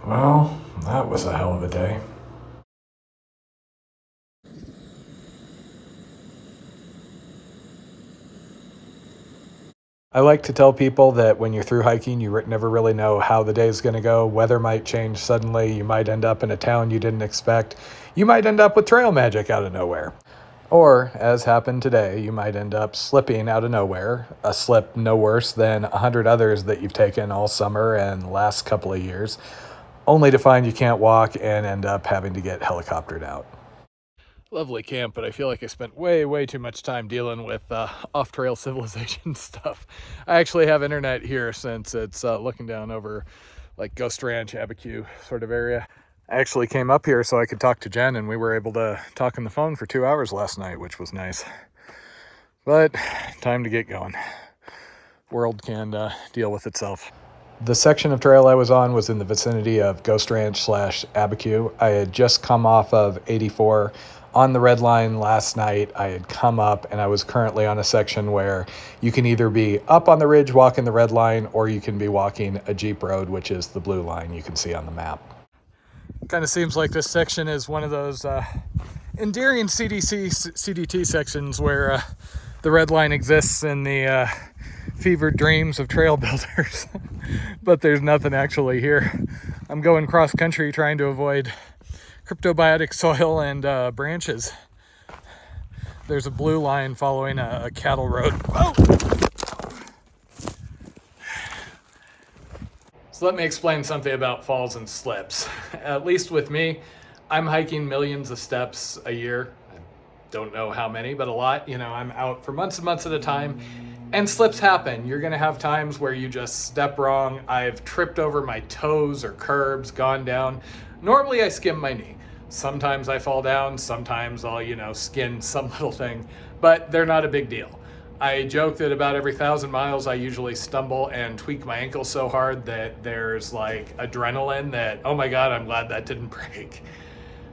Well, that was a hell of a day. I like to tell people that when you're through hiking, you never really know how the day is going to go. Weather might change suddenly. You might end up in a town you didn't expect. You might end up with trail magic out of nowhere. Or, as happened today, you might end up slipping out of nowhere, a slip no worse than 100 others that you've taken all summer and the last couple of years, only to find you can't walk and end up having to get helicoptered out. Lovely camp, but I feel like I spent way too much time dealing with off-trail civilization stuff. I actually have internet here since it's looking down over like Ghost Ranch, Abiquiu sort of area. I actually came up here so I could talk to Jen, and we were able to talk on the phone for 2 hours last night, which was nice. But time to get going. World can deal with itself. The section of trail I was on was in the vicinity of Ghost Ranch / Abiquiu. I had just come off of 84 on the red line last night. I had come up, and I was currently on a section where you can either be up on the ridge walking the red line, or you can be walking a Jeep road, which is the blue line you can see on the map. Kind of seems like this section is one of those endearing CDT sections where the red line exists in the fevered dreams of trail builders, but there's nothing actually here. I'm going cross country trying to avoid cryptobiotic soil and branches. There's a blue line following a cattle road. Oh! So let me explain something about falls and slips. At least with me, I'm hiking millions of steps a year. I don't know how many, but a lot. You know, I'm out for months and months at a time, and slips happen. You're gonna have times where you just step wrong. I've tripped over my toes or curbs, gone down. Normally I skim my knee. Sometimes I fall down, sometimes I'll, skin some little thing, but they're not a big deal. I joke that about every 1,000 miles I usually stumble and tweak my ankle so hard that there's like adrenaline that, oh my God, I'm glad that didn't break.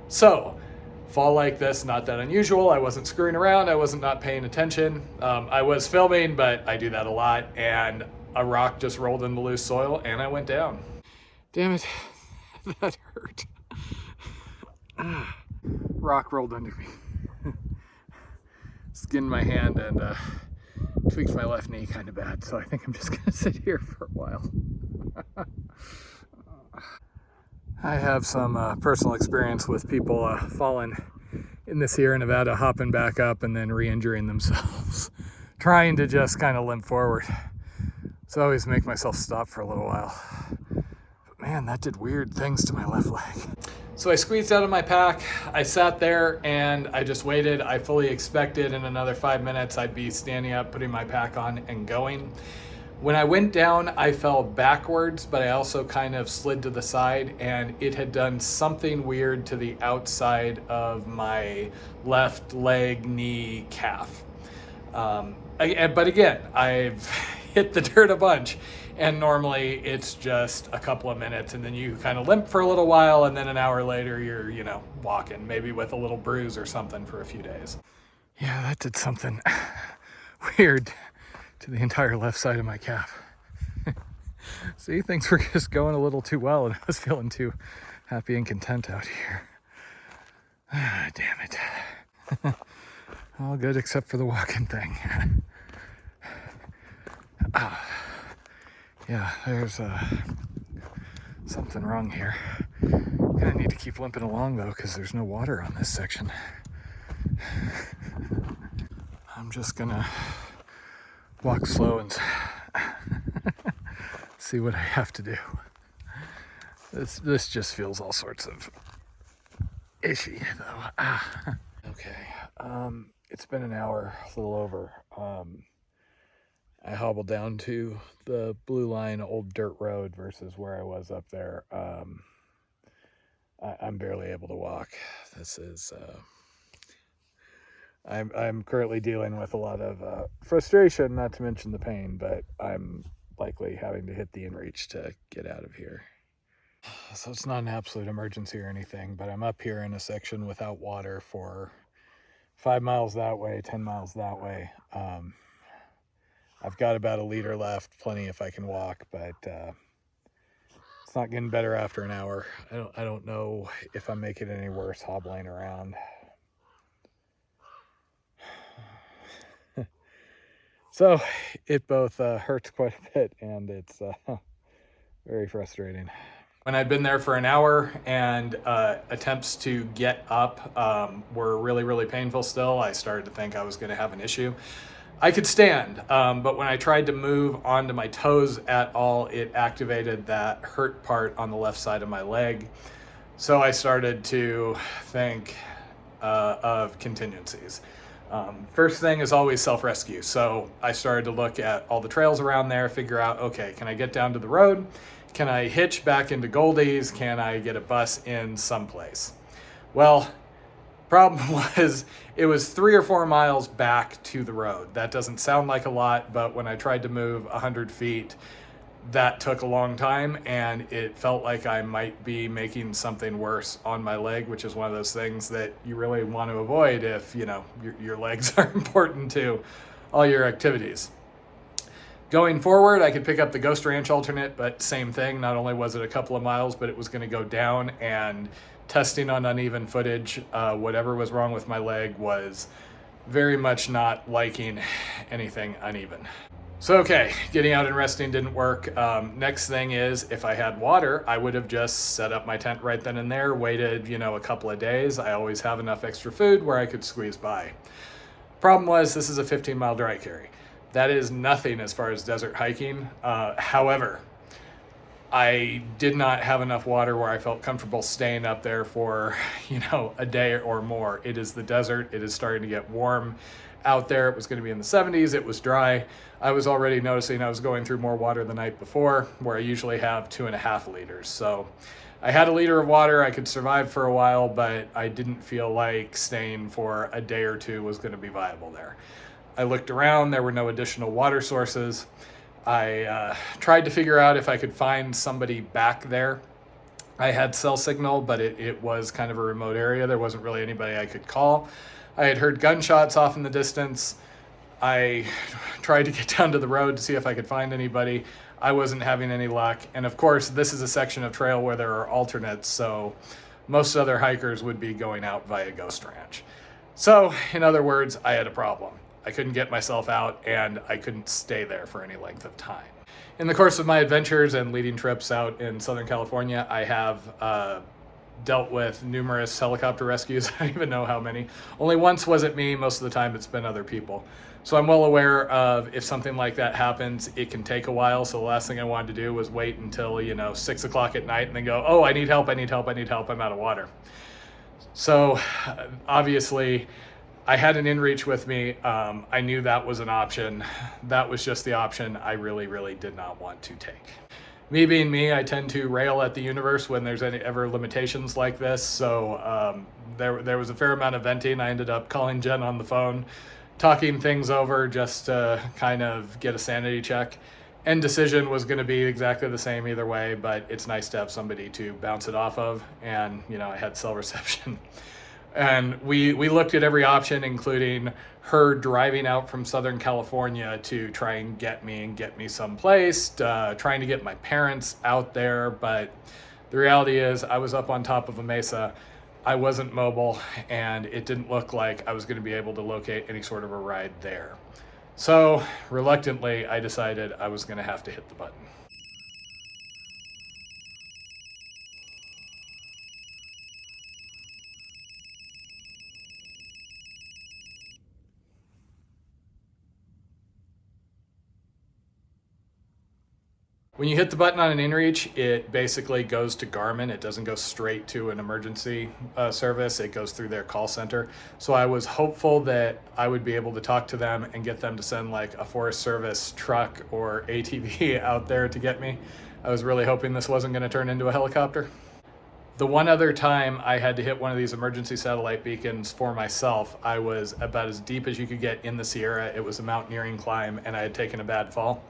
So, fall like this, not that unusual. I wasn't screwing around, I wasn't not paying attention. I was filming, but I do that a lot, and a rock just rolled in the loose soil and I went down. Damn it, that hurt. Rock rolled under me. Skinned my hand and tweaked my left knee kind of bad, so I think I'm just gonna sit here for a while. I have some personal experience with people falling in the Sierra Nevada, hopping back up and then re-injuring themselves, trying to just kind of limp forward. So I always make myself stop for a little while. But man, that did weird things to my left leg. So I squeezed out of my pack, I sat there and I just waited. I fully expected in another 5 minutes I'd be standing up, putting my pack on and going. When I went down, I fell backwards, but I also kind of slid to the side, and it had done something weird to the outside of my left leg, knee, calf. But again, I've hit the dirt a bunch, and normally it's just a couple of minutes, and then you kind of limp for a little while, and then an hour later you're, walking, maybe with a little bruise or something for a few days. Yeah, that did something weird to the entire left side of my calf. See, things were just going a little too well, and I was feeling too happy and content out here. Damn it. All good except for the walking thing. Yeah, there's something wrong here. Gonna need to keep limping along though, because there's no water on this section. I'm just gonna walk slow and see what I have to do. This just feels all sorts of ishy though. Okay, it's been an hour, a little over. I hobbled down to the blue line old dirt road versus where I was up there. I'm barely able to walk. This is I'm currently dealing with a lot of frustration, not to mention the pain, but I'm likely having to hit the InReach to get out of here. So it's not an absolute emergency or anything, but I'm up here in a section without water for 5 miles that way, 10 miles that way. I've got about a liter left, plenty if I can walk, but It's not getting better after an hour. I don't know if I'm making it any worse hobbling around. So it both hurts quite a bit, and it's very frustrating. When I'd been there for an hour and attempts to get up were really, really painful still, I started to think I was going to have an issue. I could stand, but when I tried to move onto my toes at all, it activated that hurt part on the left side of my leg. So I started to think of contingencies. First thing is always self-rescue. So I started to look at all the trails around there, figure out, okay, can I get down to the road? Can I hitch back into Goldie's? Can I get a bus in someplace? Well, problem was it was 3 or 4 miles back to the road. That doesn't sound like a lot, but when I tried to move 100 feet, that took a long time, and it felt like I might be making something worse on my leg, which is one of those things that you really want to avoid if, you know, your legs are important to all your activities. Going forward, I could pick up the Ghost Ranch alternate, but same thing. Not only was it a couple of miles, but it was going to go down, and testing on uneven footage, whatever was wrong with my leg was very much not liking anything uneven. So, okay, getting out and resting didn't work. Next thing is, if I had water, I would have just set up my tent right then and there, waited, a couple of days. I always have enough extra food where I could squeeze by. Problem was, this is a 15-mile dry carry. That is nothing as far as desert hiking. However, I did not have enough water where I felt comfortable staying up there for, a day or more. It is the desert. It is starting to get warm out there. It was going to be in the 70s. It was dry. I was already noticing I was going through more water the night before, where I usually have 2.5 liters. So I had a liter of water. I could survive for a while, but I didn't feel like staying for a day or two was going to be viable there. I looked around. There were no additional water sources. I tried to figure out if I could find somebody back there. I had cell signal, but it was kind of a remote area. There wasn't really anybody I could call. I had heard gunshots off in the distance. I tried to get down to the road to see if I could find anybody. I wasn't having any luck. And of course, this is a section of trail where there are alternates, so most other hikers would be going out via Ghost Ranch. So, in other words, I had a problem. I couldn't get myself out, and I couldn't stay there for any length of time. In the course of my adventures and leading trips out in Southern California, I have dealt with numerous helicopter rescues. I don't even know how many. Only once was it me. Most of the time it's been other people. So I'm well aware of if something like that happens, it can take a while. So the last thing I wanted to do was wait until, 6 o'clock at night and then go, oh, I need help, I'm out of water. So obviously I had an InReach with me. I knew that was an option. That was just the option I really, really did not want to take. Me being me, I tend to rail at the universe when there's any ever limitations like this. So there was a fair amount of venting. I ended up calling Jen on the phone, talking things over just to kind of get a sanity check. End decision was going to be exactly the same either way, but it's nice to have somebody to bounce it off of. And, I had cell reception. And we looked at every option, including her driving out from Southern California to try and get me someplace, trying to get my parents out there. But the reality is I was up on top of a mesa. I wasn't mobile, and it didn't look like I was going to be able to locate any sort of a ride there. So reluctantly, I decided I was going to have to hit the button. When you hit the button on an InReach, it basically goes to Garmin. It doesn't go straight to an emergency service. It goes through their call center. So I was hopeful that I would be able to talk to them and get them to send like a Forest Service truck or ATV out there to get me. I was really hoping this wasn't going to turn into a helicopter. The one other time I had to hit one of these emergency satellite beacons for myself, I was about as deep as you could get in the Sierra. It was a mountaineering climb, and I had taken a bad fall.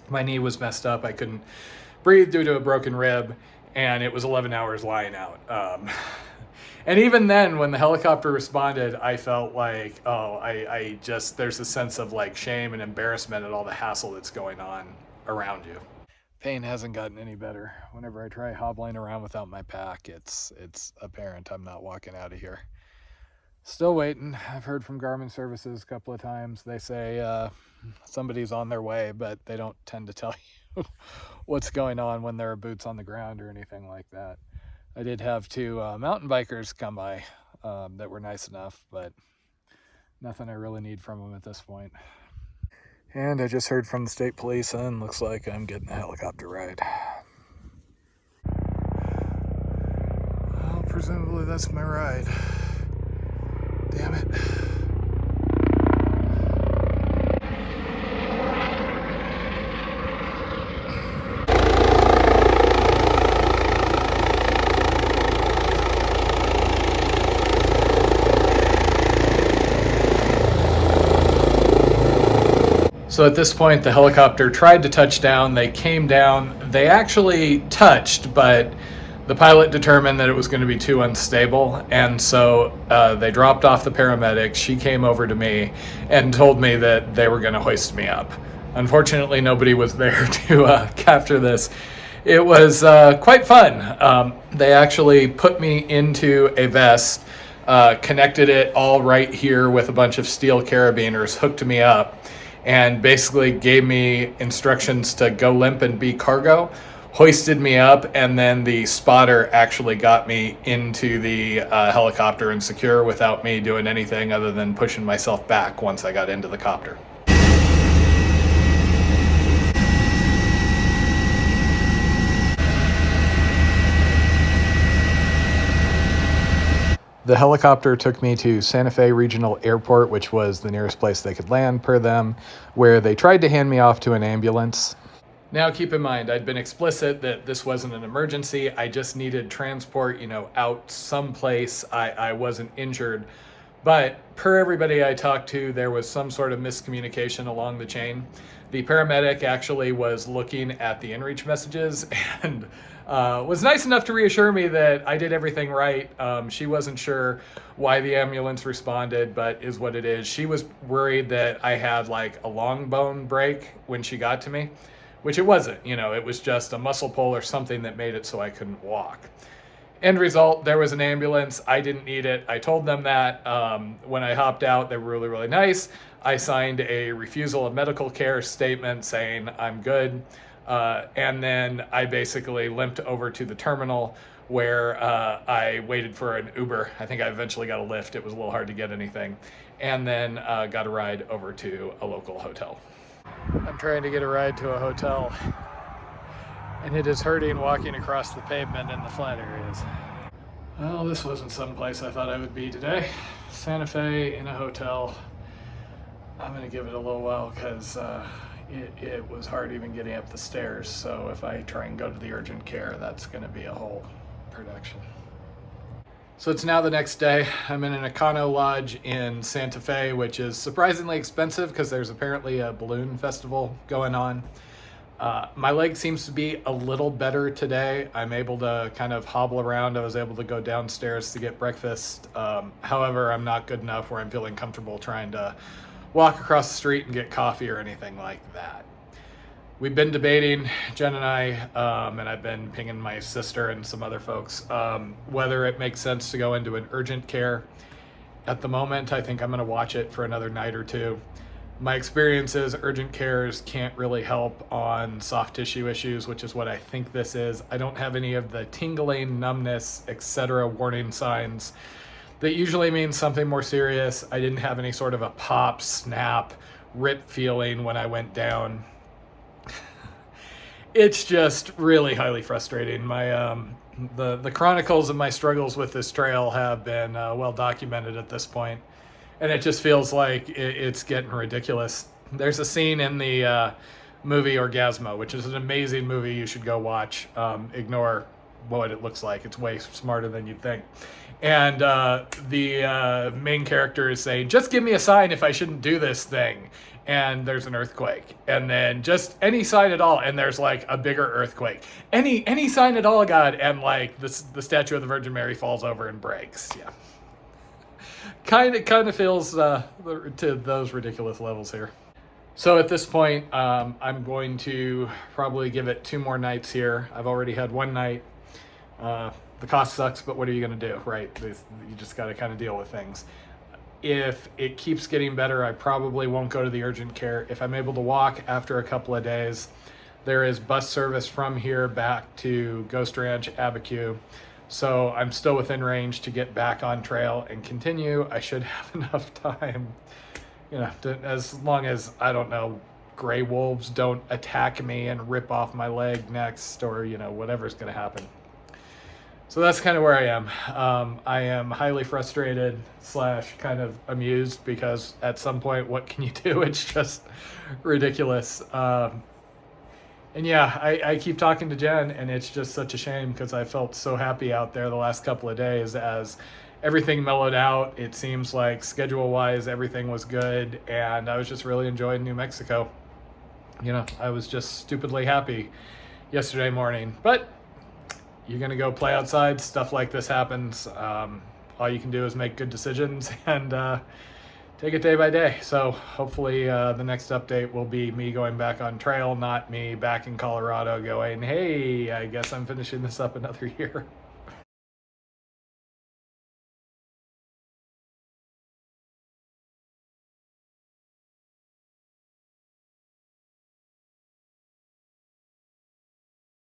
My knee was messed up. I couldn't breathe due to a broken rib, and it was 11 hours lying out. And even then, when the helicopter responded, I felt like, there's a sense of like shame and embarrassment at all the hassle that's going on around you. Pain hasn't gotten any better. Whenever I try hobbling around without my pack, it's apparent I'm not walking out of here. Still waiting. I've heard from Garmin Services a couple of times. They say somebody's on their way, but they don't tend to tell you what's going on when there are boots on the ground or anything like that. I did have two mountain bikers come by that were nice enough, but nothing I really need from them at this point. And I just heard from the state police, and looks like I'm getting a helicopter ride. Well, presumably that's my ride. Damn it. So at this point, the helicopter tried to touch down. They came down. They actually touched, but the pilot determined that it was going to be too unstable. And so they dropped off the paramedic. She came over to me and told me that they were going to hoist me up. Unfortunately, nobody was there to capture this. It was quite fun. They actually put me into a vest, connected it all right here with a bunch of steel carabiners, hooked me up, and basically gave me instructions to go limp and be cargo, hoisted me up, and then the spotter actually got me into the helicopter and secure without me doing anything other than pushing myself back once I got into the copter. The helicopter took me to Santa Fe Regional Airport, which was the nearest place they could land per them, where they tried to hand me off to an ambulance. Now keep in mind, I'd been explicit that this wasn't an emergency. I just needed transport, out someplace. I wasn't injured. But per everybody I talked to, there was some sort of miscommunication along the chain. The paramedic actually was looking at the InReach messages and was nice enough to reassure me that I did everything right. She wasn't sure why the ambulance responded, but is what it is. She was worried that I had like a long bone break when she got to me, which it wasn't. It was just a muscle pull or something that made it so I couldn't walk. End result, there was an ambulance. I didn't need it. I told them that. When I hopped out, they were really, really nice. I signed a refusal of medical care statement saying I'm good. And then I basically limped over to the terminal where I waited for an Uber. I think I eventually got a Lyft. It was a little hard to get anything. And then got a ride over to a local hotel. I'm trying to get a ride to a hotel, and it is hurting walking across the pavement in the flat areas. Well, this wasn't someplace I thought I would be today. Santa Fe in a hotel. I'm going to give it a little while because it was hard even getting up the stairs. So if I try and go to the urgent care, that's going to be a whole production. So it's now the next day. I'm in an Econo Lodge in Santa Fe, which is surprisingly expensive because there's apparently a balloon festival going on. My leg seems to be a little better today. I'm able to kind of hobble around. I was able to go downstairs to get breakfast. However, I'm not good enough where I'm feeling comfortable trying to walk across the street and get coffee or anything like that. We've been debating, Jen and I, and I've been pinging my sister and some other folks, whether it makes sense to go into an urgent care. At the moment, I think I'm going to watch it for another night or two. My experience is urgent cares can't really help on soft tissue issues, which is what I think this is. I don't have any of the tingling, numbness, etc. warning signs that usually means something more serious. I didn't have any sort of a pop, snap, rip feeling when I went down. It's just really highly frustrating. My the chronicles of my struggles with this trail have been well documented at this point, and it just feels like it's getting ridiculous. There's a scene in the movie Orgasmo, which is an amazing movie you should go watch. Ignore what it looks like. It's way smarter than you'd think. And the main character is saying, just give me a sign if I shouldn't do this thing. And there's an earthquake. And then just any sign at all. And there's like a bigger earthquake. Any sign at all, God. And like the statue of the Virgin Mary falls over and breaks. Yeah. Kind of feels to those ridiculous levels here. So at this point, I'm going to probably give it 2 more nights here. I've already had 1 night. The cost sucks, but what are you going to do, right? You just got to kind of deal with things. If it keeps getting better, I probably won't go to the urgent care. If I'm able to walk after a couple of days, there is bus service from here back to Ghost Ranch, Abiquiu. So I'm still within range to get back on trail and continue. I should have enough time, as long as, I don't know, gray wolves don't attack me and rip off my leg next, or, whatever's going to happen. So that's kind of where I am. I am highly frustrated / kind of amused, because at some point, what can you do? It's just ridiculous. And yeah, I keep talking to Jen, and it's just such a shame, because I felt so happy out there the last couple of days as everything mellowed out. It seems like schedule-wise, everything was good, and I was just really enjoying New Mexico. I was just stupidly happy yesterday morning. But you're going to go play outside, stuff like this happens. All you can do is make good decisions and take it day by day. So hopefully the next update will be me going back on trail, not me back in Colorado going, hey, I guess I'm finishing this up another year.